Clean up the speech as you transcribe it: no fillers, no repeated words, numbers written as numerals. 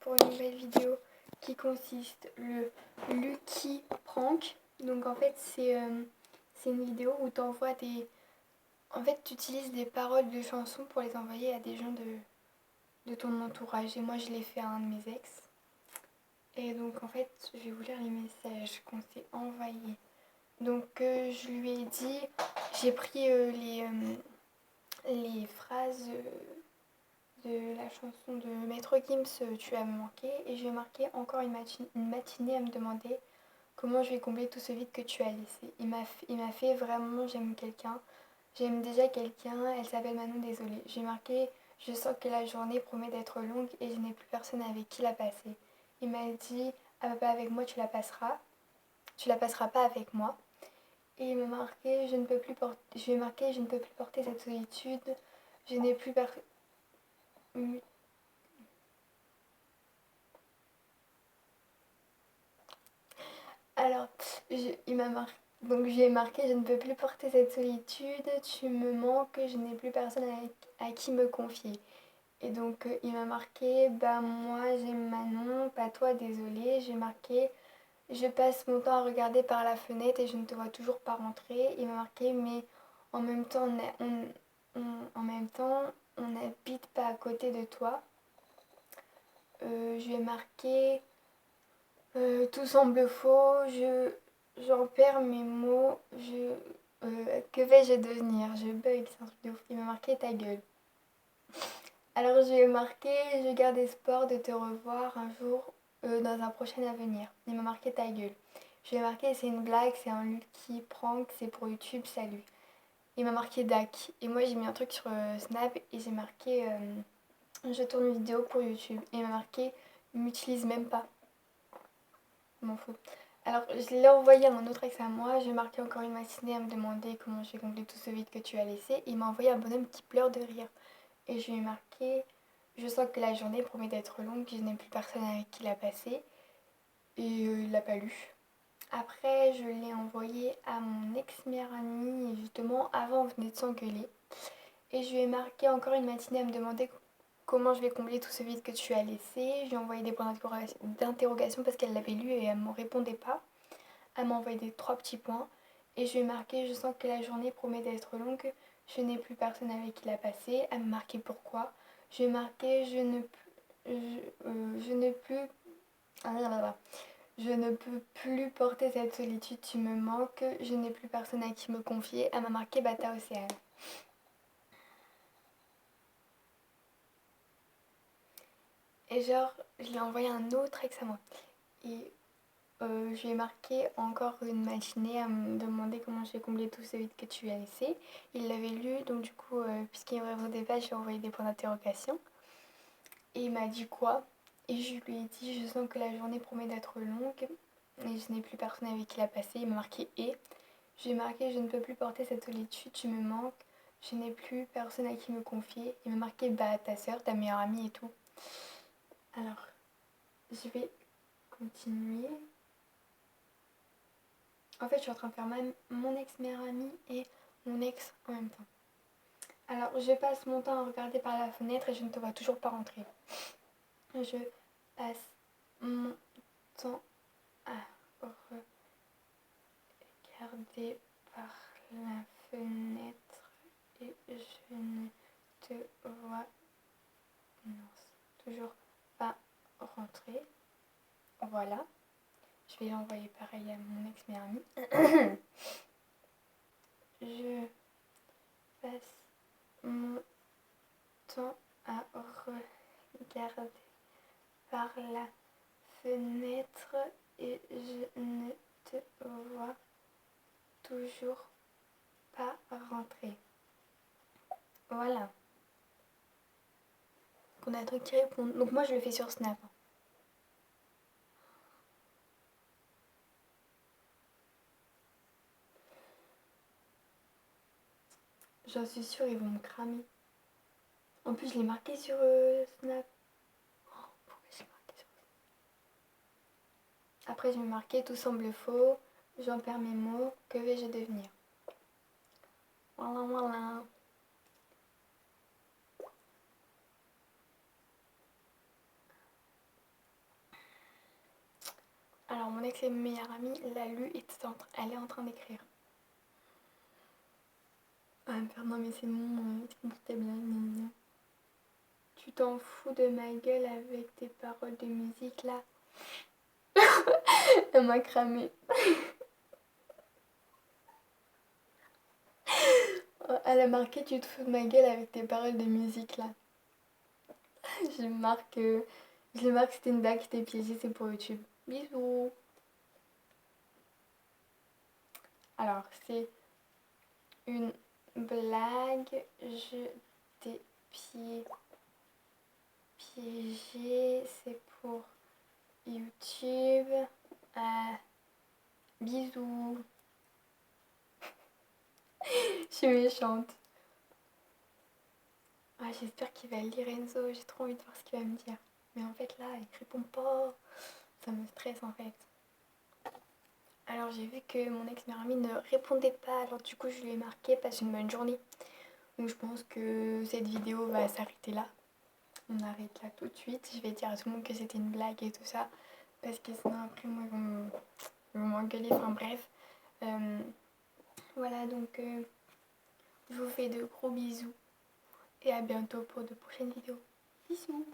pour une nouvelle vidéo qui consiste le Lucky Prank. Donc en fait c'est une vidéo où tu envoies des... En fait tu utilises des paroles de chansons pour les envoyer à des gens de ton entourage. Et moi je l'ai fait à un de mes ex. Et donc en fait je vais vous lire les messages qu'on s'est envoyés. Donc je lui ai dit, j'ai pris les phrases de la chanson de Maître Gims, Tu as manqué, et je vais marquer encore une matinée à me demander comment je vais combler tout ce vide que tu as laissé. Il m'a fait vraiment, j'aime déjà quelqu'un, elle s'appelle Manon, désolée. J'ai marqué, je sens que la journée promet d'être longue et je n'ai plus personne avec qui la passer. Il m'a dit, ah bah pas avec moi, tu la passeras pas avec moi. Et il m'a marqué, je vais marquer, je ne peux plus porter cette solitude, je n'ai plus personne. Alors, il m'a marqué. Donc j'ai marqué, je ne peux plus porter cette solitude, tu me manques, je n'ai plus personne à qui me confier. Et donc il m'a marqué, bah moi j'aime Manon, pas toi, désolée. J'ai marqué, je passe mon temps à regarder par la fenêtre et je ne te vois toujours pas rentrer. Il m'a marqué, mais en même temps, on n'habite pas à côté de toi. Je lui ai marqué, tout semble faux, j'en perds mes mots, que vais-je devenir? Je bug, c'est un truc de ouf. Il m'a marqué ta gueule. Alors je lui ai marqué, je garde espoir de te revoir un jour dans un prochain avenir. Il m'a marqué ta gueule. Je lui ai marqué, c'est une blague, c'est un Lucky Prank, c'est pour YouTube, salut. Il m'a marqué Dac. Et moi j'ai mis un truc sur Snap et j'ai marqué, je tourne une vidéo pour YouTube. Et il m'a marqué, ne m'utilise même pas. M'en fous. Alors, je l'ai envoyé à mon autre ex à moi. J'ai marqué encore une matinée à me demander comment j'ai comblé tout ce vide que tu as laissé. Il m'a envoyé un bonhomme qui pleure de rire. Et je lui ai marqué, je sens que la journée promet d'être longue, je n'ai plus personne avec qui la passer. Et il l'a pas lu. Après, je l'ai envoyé à mon ex-meilleure amie. Et justement, avant, on venait de s'engueuler. Et je lui ai marqué encore une matinée à me demander comment je vais combler tout ce vide que tu as laissé. Je lui ai envoyé des points d'interrogation parce qu'elle l'avait lu et elle ne me répondait pas. Elle m'a envoyé des 3 petits points. Et je lui ai marqué, je sens que la journée promet d'être longue. Je n'ai plus personne avec qui la passer. Elle m'a marqué pourquoi. Je lui ai marqué, je ne plus... Ah, là, là, là. Je ne peux plus porter cette solitude, tu me manques. Je n'ai plus personne à qui me confier. Elle m'a marqué Bata Océane. Et genre, je lui ai envoyé un autre ex à moi. Et je lui ai marqué encore une matinée à me demander comment j'ai comblé tout ce vide que tu as laissé. Il l'avait lu, donc du coup, puisqu'il ne me répondait pas, je lui ai envoyé des points d'interrogation. Et il m'a dit quoi? Et je lui ai dit, je sens que la journée promet d'être longue et je n'ai plus personne avec qui la passer. Il m'a marqué et. J'ai marqué, je ne peux plus porter cette solitude, tu me manques. Je n'ai plus personne à qui me confier. Il m'a marqué, bah ta soeur, ta meilleure amie et tout. Alors, je vais continuer. En fait, je suis en train de faire mon ex-meilleure amie et mon ex en même temps. Alors, je passe mon temps à regarder par la fenêtre et je ne te vois toujours pas rentrer. Je passe mon temps à regarder par la fenêtre et je ne te vois toujours pas rentrer. Voilà. Je vais l'envoyer pareil à mon ex-meilleure amie. Je passe mon temps à regarder par la fenêtre et je ne te vois toujours pas rentrer. Voilà. On a un truc qui répond. Donc moi je le fais sur Snap. J'en suis sûre, ils vont me cramer. En plus, je l'ai marqué sur Snap. Oh, pourquoi j'ai marqué sur Snap? Après, je vais marquer tout semble faux. J'en perds mes mots. Que vais-je devenir? Voilà, voilà. mon ex-meilleure amie l'a lu et elle est en train d'écrire. Ah non mais c'est bon, t'es bien. Tu t'en fous de ma gueule avec tes paroles de musique là. Elle m'a cramé. Elle a marqué tu te fous de ma gueule avec tes paroles de musique là. Je marque que c'était une blague qui t'est piégée, c'est pour YouTube. Bisous. Alors c'est une blague, je t'ai piégé, c'est pour YouTube. Bisous. Je suis méchante. Ah, j'espère qu'il va lire Enzo, j'ai trop envie de voir ce qu'il va me dire. Mais en fait là, il répond pas. Ça me stresse en fait. Alors j'ai vu que mon ex-meilleure amie ne répondait pas, alors du coup je lui ai marqué passe une bonne journée. Donc je pense que cette vidéo va s'arrêter là. On arrête là tout de suite. Je vais dire à tout le monde que c'était une blague et tout ça. Parce que sinon après moi ils vont m'engueuler. Enfin bref. Voilà donc je vous fais de gros bisous. Et à bientôt pour de prochaines vidéos. Bisous.